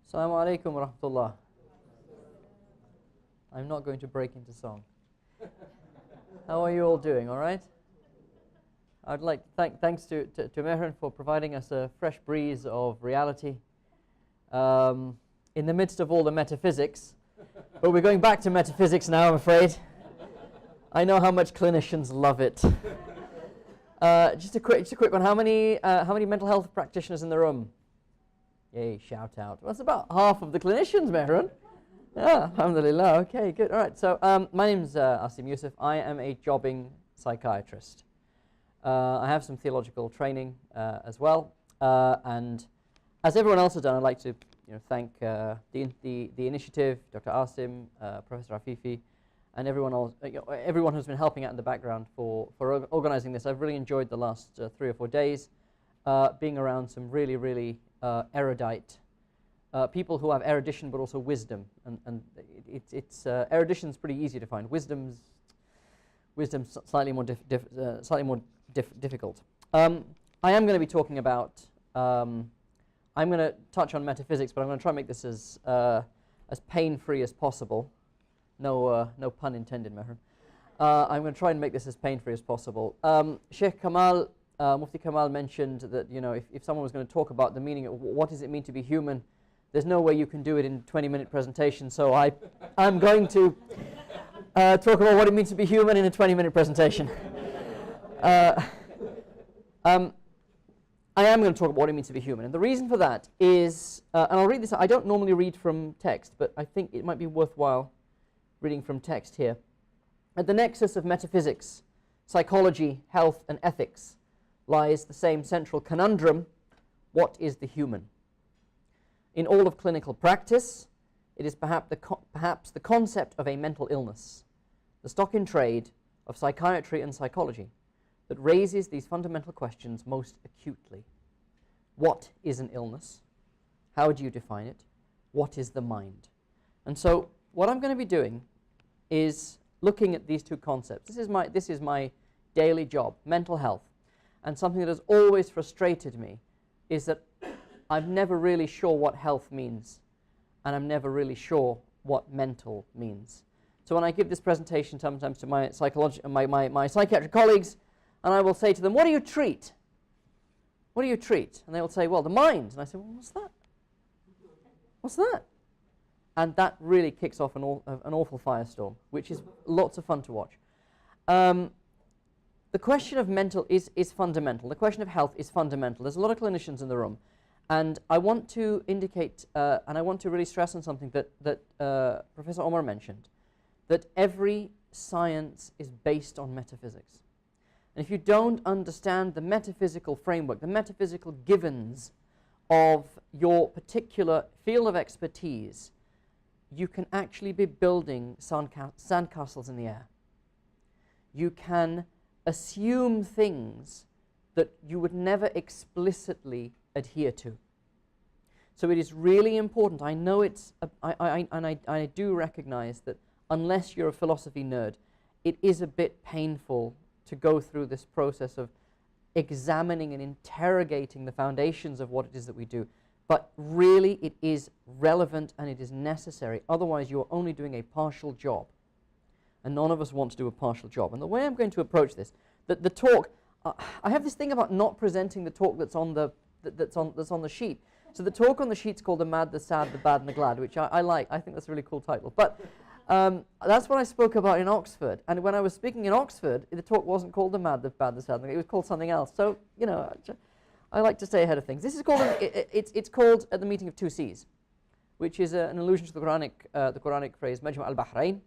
Assalamu alaikum wa rahmatullah. I'm not going to break into song. How are you all doing, all right? I'd like to thanks to Mehran for providing us a fresh breeze of reality in the midst of all the metaphysics. But we're going back to metaphysics now, I'm afraid. I know how much clinicians love it. Just a quick one. How many mental health practitioners in the room? Yay, shout out. Well, that's about half of the clinicians, Mehran. Yeah, alhamdulillah. Okay, good. All right, so my name's Asim Yusuf. I am a jobbing psychiatrist. I have some theological training as well. And as everyone else has done, I'd like to thank the initiative, Dr. Asim, Professor Afifi, and everyone else, everyone who's been helping out in the background for organizing this. I've really enjoyed the last 3 or 4 days being around some really erudite people who have erudition but also wisdom, and it's erudition's pretty easy to find. Wisdom's slightly more difficult. I am going to be talking about. I'm going to touch on metaphysics, but I'm going to try and make this as pain-free as possible. No pun intended, Mehran. I'm going to try and make this as pain-free as possible. Sheikh Kamal, Mufti Kamal mentioned that if someone was going to talk about the meaning of what does it mean to be human, there's no way you can do it in a 20-minute presentation. So I'm going to talk about what it means to be human in a 20-minute presentation. I am going to talk about what it means to be human, and the reason for that is, and I'll read this. I don't normally read from text, but I think it might be worthwhile reading from text here. At the nexus of metaphysics, psychology, health, and ethics lies the same central conundrum: what is the human? In all of clinical practice, it is perhaps the concept of a mental illness, the stock in trade of psychiatry and psychology, that raises these fundamental questions most acutely. What is an illness? How do you define it? What is the mind? And so what I'm going to be doing is looking at these two concepts. This is my daily job, mental health. And something that has always frustrated me is that I'm never really sure what health means, and I'm never really sure what mental means. So when I give this presentation sometimes to my psychiatric colleagues, and I will say to them, what do you treat? What do you treat? And they will say, well, the mind. And I say, well, what's that? What's that? And that really kicks off an awful firestorm, which is lots of fun to watch. The question of mental is fundamental. The question of health is fundamental. There's a lot of clinicians in the room. And I want to indicate, and I want to really stress on something that Professor Omar mentioned, that every science is based on metaphysics. And if you don't understand the metaphysical framework, the metaphysical givens of your particular field of expertise, you can actually be building sandcastles in the air. You can assume things that you would never explicitly adhere to. So it is really important. I know I do recognize that unless you're a philosophy nerd, it is a bit painful to go through this process of examining and interrogating the foundations of what it is that we do. But really it is relevant and it is necessary. Otherwise you're only doing a partial job. And none of us want to do a partial job. And the way I'm going to approach this, the talk, I have this thing about not presenting the talk that's on the sheet. So the talk on the sheet's called The Mad, the Sad, the Bad and the Glad, which I like. I think that's a really cool title. But that's what I spoke about in Oxford. And when I was speaking in Oxford, the talk wasn't called The Mad, the Bad, the Sad. It was called something else. So, I like to stay ahead of things. This is called, it's called At the Meeting of Two Seas, which is an allusion to the Quranic phrase, Majma' al-Bahrain.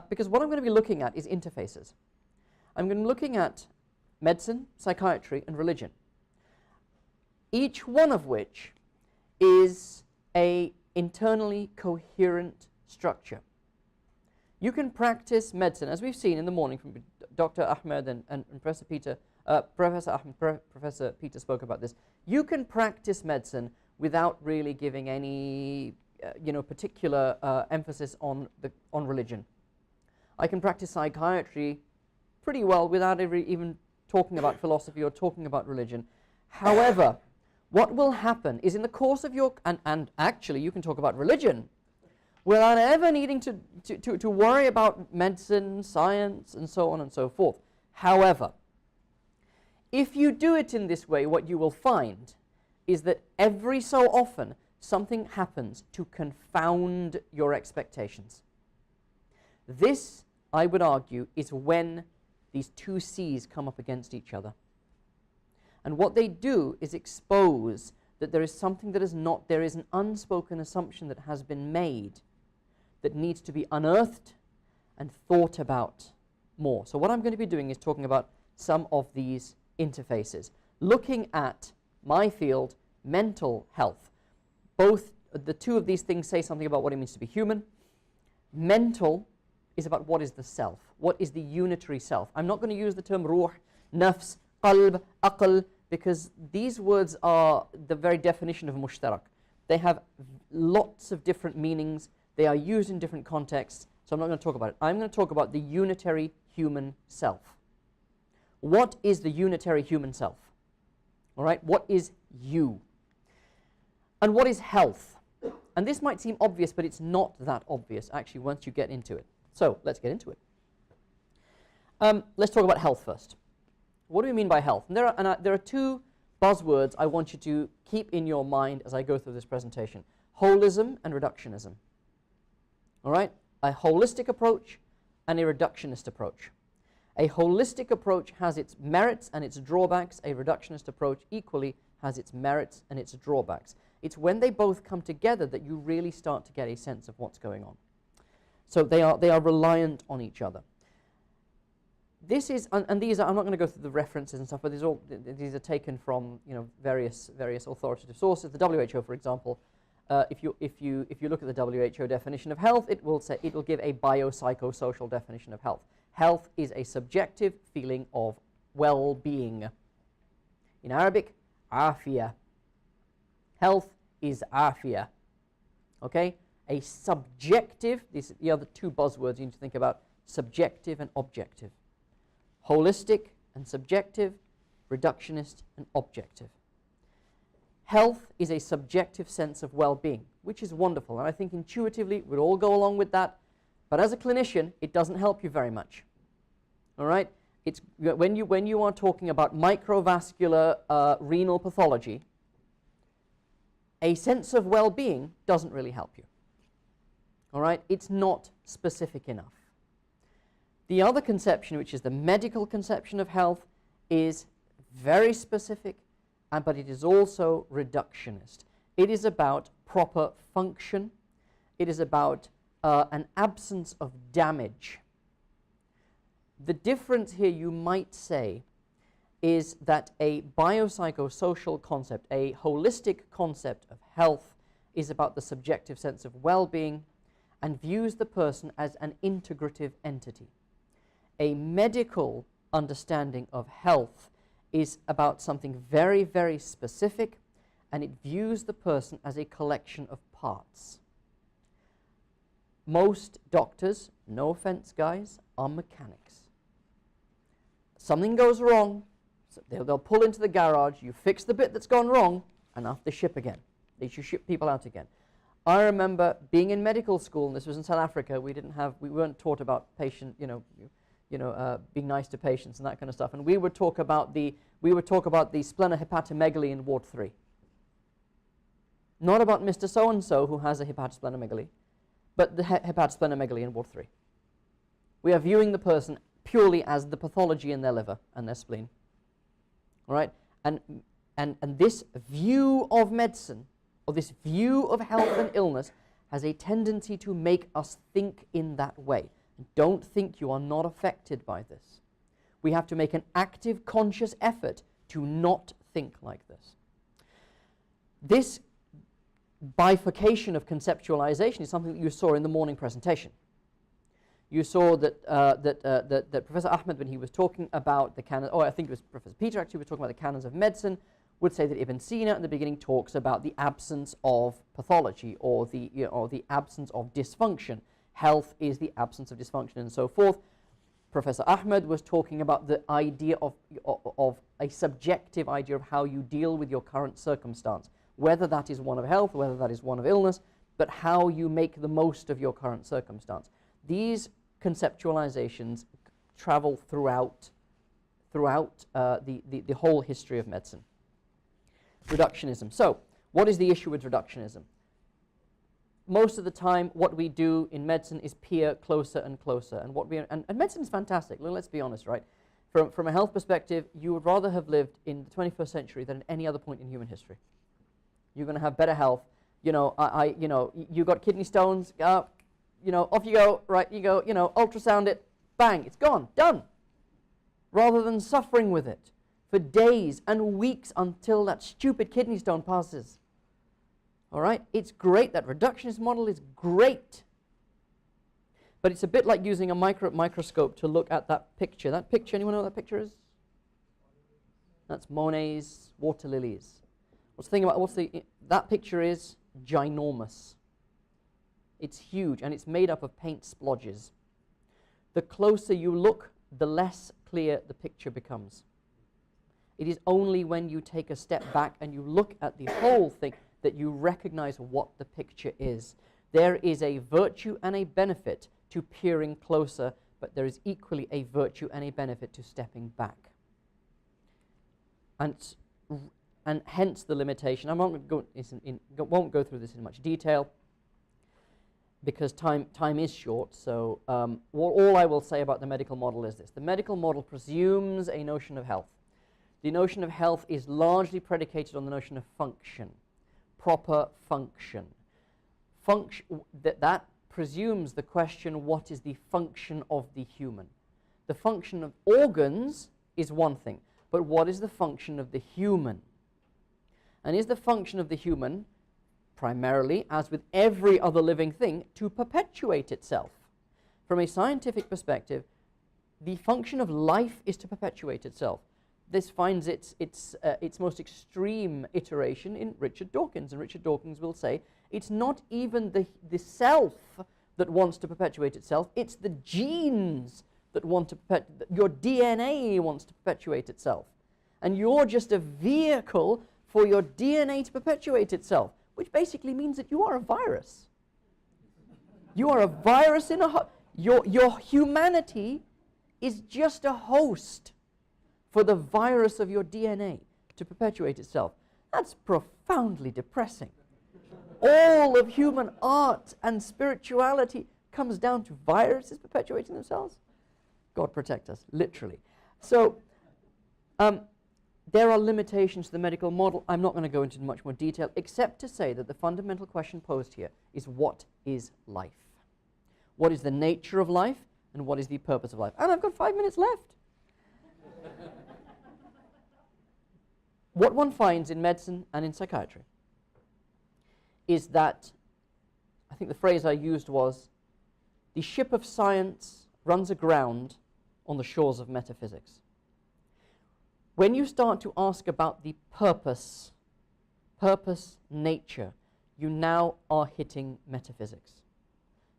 Because what I'm going to be looking at is interfaces. I'm going to be looking at medicine, psychiatry, and religion, each one of which is a internally coherent structure. You can practice medicine, as we've seen in the morning from Dr. Ahmed and Professor Peter. Professor Peter spoke about this. You can practice medicine without really giving any, particular emphasis on religion. I can practice psychiatry pretty well without even talking about philosophy or talking about religion. However, What will happen is in the course of your, and actually you can talk about religion without ever needing to worry about medicine, science, and so on and so forth. However, if you do it in this way, what you will find is that every so often something happens to confound your expectations. This, I would argue, is when these two C's come up against each other. And what they do is expose that there is something that is not, there is an unspoken assumption that has been made that needs to be unearthed and thought about more. So what I'm going to be doing is talking about some of these interfaces, looking at my field, mental health. Both the two of these things say something about what it means to be human. Mental is about what is the self, what is the unitary self. I'm not going to use the term ruh, nafs, qalb, aql, because these words are the very definition of mushtarak. They have lots of different meanings. They are used in different contexts, so I'm not going to talk about it. I'm going to talk about the unitary human self. What is the unitary human self? All right, what is you? And what is health? And this might seem obvious, but it's not that obvious, actually, once you get into it. So let's get into it. Let's talk about health first. What do we mean by health? And there are two buzzwords I want you to keep in your mind as I go through this presentation: holism and reductionism. All right? A holistic approach and a reductionist approach. A holistic approach has its merits and its drawbacks. A reductionist approach equally has its merits and its drawbacks. It's when they both come together that you really start to get a sense of what's going on. So they are reliant on each other. This is, and these are, I'm not going to go through the references and stuff, but these are taken from, you know, various authoritative sources. The WHO, for example, if you look at the WHO definition of health, it will give a biopsychosocial definition of health. Health is a subjective feeling of well-being. In Arabic, afia. Health is afia. Okay? A subjective, these are the other two buzzwords you need to think about: subjective and objective. Holistic and subjective, reductionist and objective. Health is a subjective sense of well-being, which is wonderful, and I think intuitively we'd all go along with that, but as a clinician it doesn't help you very much. All right? It's when you are talking about microvascular renal pathology, a sense of well-being doesn't really help you. All right? It's not specific enough. The other conception, which is the medical conception of health, is very specific, but it is also reductionist. It is about proper function. It is about an absence of damage. The difference here, you might say, is that a biopsychosocial concept, a holistic concept of health, is about the subjective sense of well-being and views the person as an integrative entity. A medical understanding of health is about something very, very specific, and it views the person as a collection of parts. Most doctors, no offense guys, are mechanics. Something goes wrong, so they'll pull into the garage, you fix the bit that's gone wrong, and off they ship again. They should ship people out again. I remember being in medical school, and this was in South Africa. We weren't taught about patient, being nice to patients and that kind of stuff. And we would talk about the splenohepatomegaly in Ward 3. Not about Mr. So-and-so who has a hepatosplenomegaly, but the hepatosplenomegaly in Ward 3. We are viewing the person purely as the pathology in their liver and their spleen. All right? And this view of medicine, or this view of health and illness, has a tendency to make us think in that way. Don't think you are not affected by this. We have to make an active, conscious effort to not think like this. This bifurcation of conceptualization is something that you saw in the morning presentation. You saw that Professor Ahmed, when he was talking about the canon, I think it was Professor Peter actually, was talking about the canons of medicine, would say that Ibn Sina in the beginning talks about the absence of pathology, or the absence of dysfunction. Health is the absence of dysfunction and so forth. Professor Ahmed was talking about the idea of a subjective idea of how you deal with your current circumstance, whether that is one of health, whether that is one of illness, but how you make the most of your current circumstance. These conceptualizations travel throughout the whole history of medicine. Reductionism. So, what is the issue with reductionism? Most of the time, what we do in medicine is peer closer and closer, and medicine is fantastic. Let's be honest, right? From a health perspective, you would rather have lived in the 21st century than at any other point in human history. You're going to have better health. You know, you got kidney stones. Off you go. Right, you go. Ultrasound it. Bang, it's gone, done. Rather than suffering with it for days and weeks until that stupid kidney stone passes. All right, it's great. That reductionist model is great. But it's a bit like using a microscope to look at that picture. That picture, anyone know what that picture is? That's Monet's water lilies. That picture is ginormous. It's huge, and it's made up of paint splodges. The closer you look, the less clear the picture becomes. It is only when you take a step back and you look at the whole thing that you recognize what the picture is. There is a virtue and a benefit to peering closer, but there is equally a virtue and a benefit to stepping back. And hence the limitation. I won't go through this in much detail because time is short. So all I will say about the medical model is this. The medical model presumes a notion of health. The notion of health is largely predicated on the notion of function. Proper function. That presumes the question, what is the function of the human? The function of organs is one thing, but what is the function of the human? And is the function of the human, primarily, as with every other living thing, to perpetuate itself? From a scientific perspective, the function of life is to perpetuate itself. This finds its most extreme iteration in Richard Dawkins, and Richard Dawkins will say it's not even the self that wants to perpetuate itself, it's the genes that want to perpetuate, your DNA wants to perpetuate itself. And you're just a vehicle for your DNA to perpetuate itself, which basically means that you are a virus. You are a virus in a your humanity is just a host for the virus of your DNA to perpetuate itself. That's profoundly depressing. All of human art and spirituality comes down to viruses perpetuating themselves. God protect us, literally. So there are limitations to the medical model. I'm not going to go into much more detail, except to say that the fundamental question posed here is, what is life? What is the nature of life, and what is the purpose of life? And I've got 5 minutes left. What one finds in medicine and in psychiatry is that, I think the phrase I used was, the ship of science runs aground on the shores of metaphysics. When you start to ask about the purpose, nature, you now are hitting metaphysics.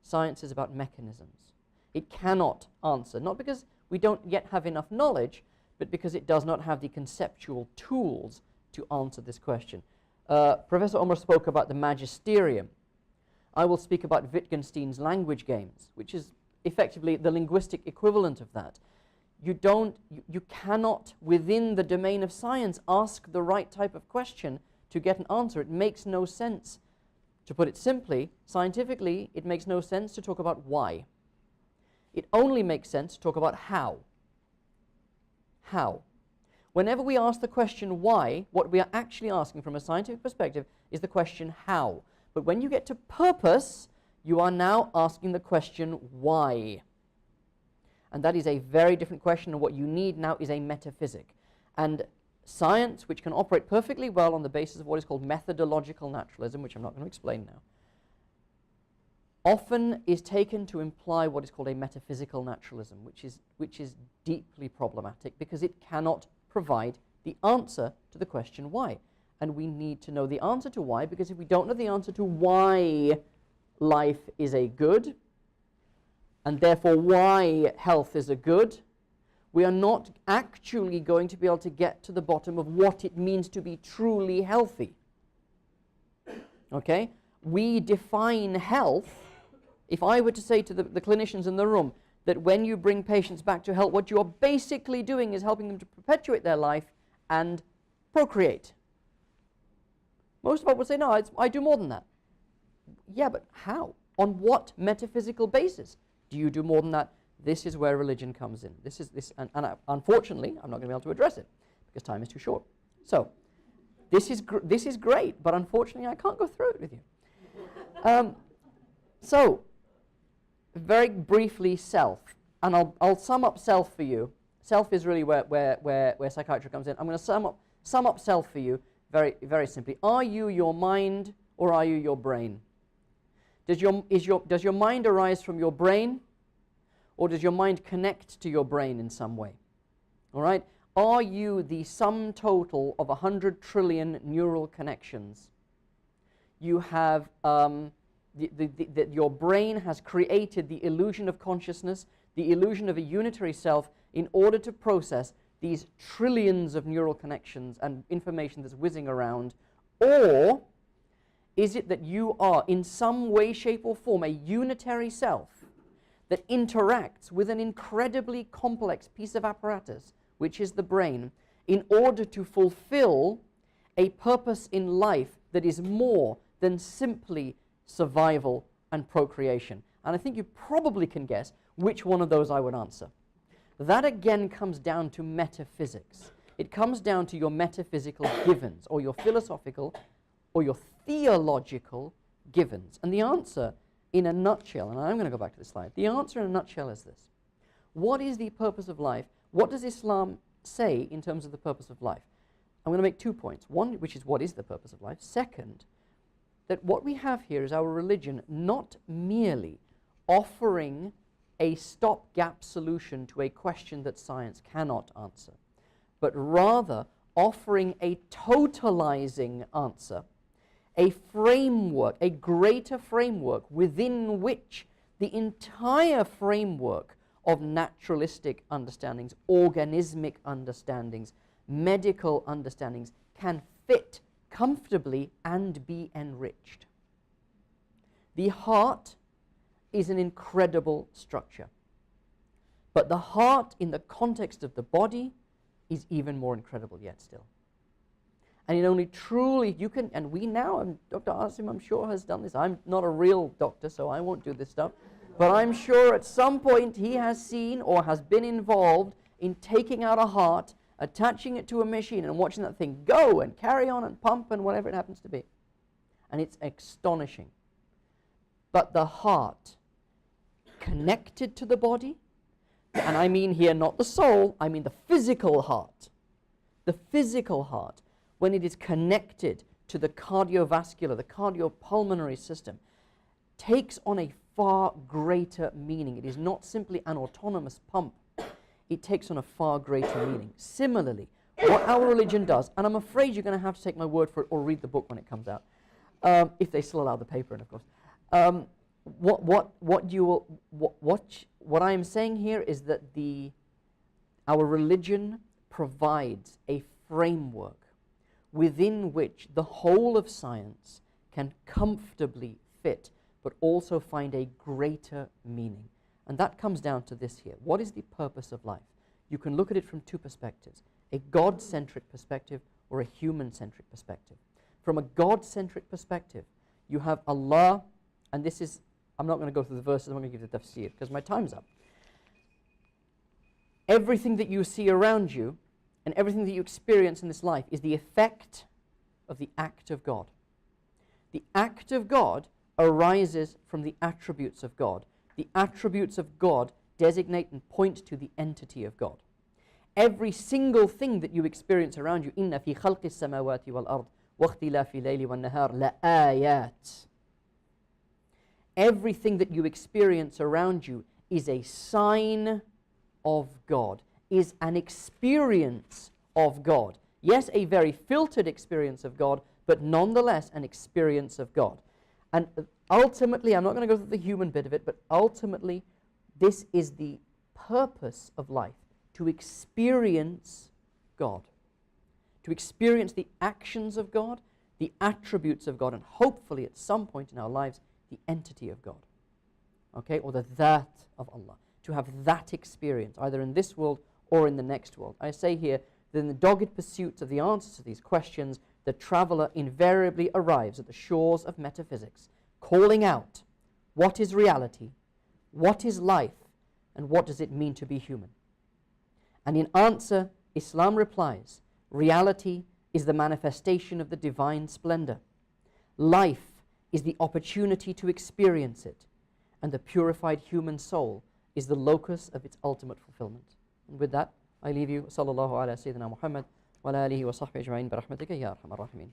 Science is about mechanisms. It cannot answer, not because we don't yet have enough knowledge, but because it does not have the conceptual tools to answer this question. Professor Omar spoke about the magisterium. I will speak about Wittgenstein's language games, which is effectively the linguistic equivalent of that. You cannot, within the domain of science, ask the right type of question to get an answer. It makes no sense. To put it simply, scientifically, it makes no sense to talk about why. It only makes sense to talk about how. How? Whenever we ask the question why, what we are actually asking from a scientific perspective is the question how. But when you get to purpose, you are now asking the question why. And that is a very different question, and what you need now is a metaphysic. And science, which can operate perfectly well on the basis of what is called methodological naturalism, which I'm not going to explain now, often is taken to imply what is called a metaphysical naturalism, which is deeply problematic because it cannot provide the answer to the question why. And we need to know the answer to why, because if we don't know the answer to why life is a good, and therefore why health is a good, we are not actually going to be able to get to the bottom of what it means to be truly healthy. Okay? We define health. If I were to say to the clinicians in the room that when you bring patients back to health, what you are basically doing is helping them to perpetuate their life and procreate. Most people would say, no, I do more than that. Yeah, but how? On what metaphysical basis do you do more than that? This is where religion comes in. Unfortunately, I'm not going to be able to address it because time is too short. So, this is great, but unfortunately, I can't go through it with you. So, very briefly, self, and I'll sum up self for you. Self is really where psychiatry comes in. I'm going to sum up self for you very, very simply. Are you your mind or are you your brain? Does your mind arise from your brain, or does your mind connect to your brain in some way? All right? Are you the sum total of 100 trillion neural connections? You have, your brain has created the illusion of consciousness, the illusion of a unitary self, in order to process these trillions of neural connections and information that's whizzing around. Or is it that you are, in some way, shape, or form, a unitary self that interacts with an incredibly complex piece of apparatus, which is the brain, in order to fulfill a purpose in life that is more than simply survival and procreation? And I think you probably can guess which one of those I would answer. That again comes down to metaphysics. It comes down to your metaphysical givens, or your philosophical, or your theological givens. And the answer, in a nutshell, and I'm going to go back to this slide, the answer in a nutshell is this. What is the purpose of life? What does Islam say in terms of the purpose of life? I'm going to make 2 points. One, which is what is the purpose of life. Second, that what we have here is our religion not merely offering a stopgap solution to a question that science cannot answer, but rather offering a totalizing answer, a framework, a greater framework within which the entire framework of naturalistic understandings, organismic understandings, medical understandings can fit comfortably and be enriched. The heart is an incredible structure, but the heart in the context of the body is even more incredible yet still. And it only truly, you can, and we now, and Dr. Asim, I'm sure, has done this. I'm not a real doctor, so I won't do this stuff. But I'm sure at some point he has seen or has been involved in taking out a heart, attaching it to a machine, and watching that thing go and carry on and pump and whatever it happens to be. And it's astonishing. But the heart, connected to the body, and I mean here not the soul, I mean the physical heart. The physical heart, when it is connected to the cardiovascular, the cardiopulmonary system, takes on a far greater meaning. It is not simply an autonomous pump. It takes on a far greater meaning. Similarly, what our religion does, and I'm afraid you're going to have to take my word for it or read the book when it comes out, if they still allow the paper in, of course. What I am saying here is that our religion provides a framework within which the whole of science can comfortably fit, but also find a greater meaning. And that comes down to this here. What is the purpose of life? You can look at it from two perspectives, a God-centric perspective or a human-centric perspective. From a God-centric perspective, you have Allah, and this is, I'm not going to go through the verses, I'm going to give the tafsir because my time's up. Everything that you see around you and everything that you experience in this life is the effect of the act of God. The act of God arises from the attributes of God. The attributes of God designate and point to the entity of God. Every single thing that you experience around you, إِنَّ فِي خَلْقِ السَّمَاوَاتِ وَالْأَرْضِ وَاخْتِلَافِ اللَّيْلِ وَالنَّهَارِ لَآيَاتٍ. Everything that you experience around you is a sign of God, is an experience of God. Yes, a very filtered experience of God, but nonetheless an experience of God. And ultimately, I'm not going to go through the human bit of it, but ultimately, This is the purpose of life, to experience God, to experience the actions of God, the attributes of God, and hopefully at some point in our lives, the entity of God, okay, or the that of Allah, to have that experience, either in this world or in the next world. I say here that in the dogged pursuit of the answers to these questions, the traveler invariably arrives at the shores of metaphysics, calling out, what is reality, what is life, and what does it mean to be human? And in answer, Islam replies, reality is the manifestation of the divine splendor. Life is the opportunity to experience it, and the purified human soul is the locus of its ultimate fulfillment. And with that, I leave you. Sallallahu ala Sayyidina Muhammad wa ala alihi wa sahbihi ajma'in bi rahmatika ya arhamar rahimin.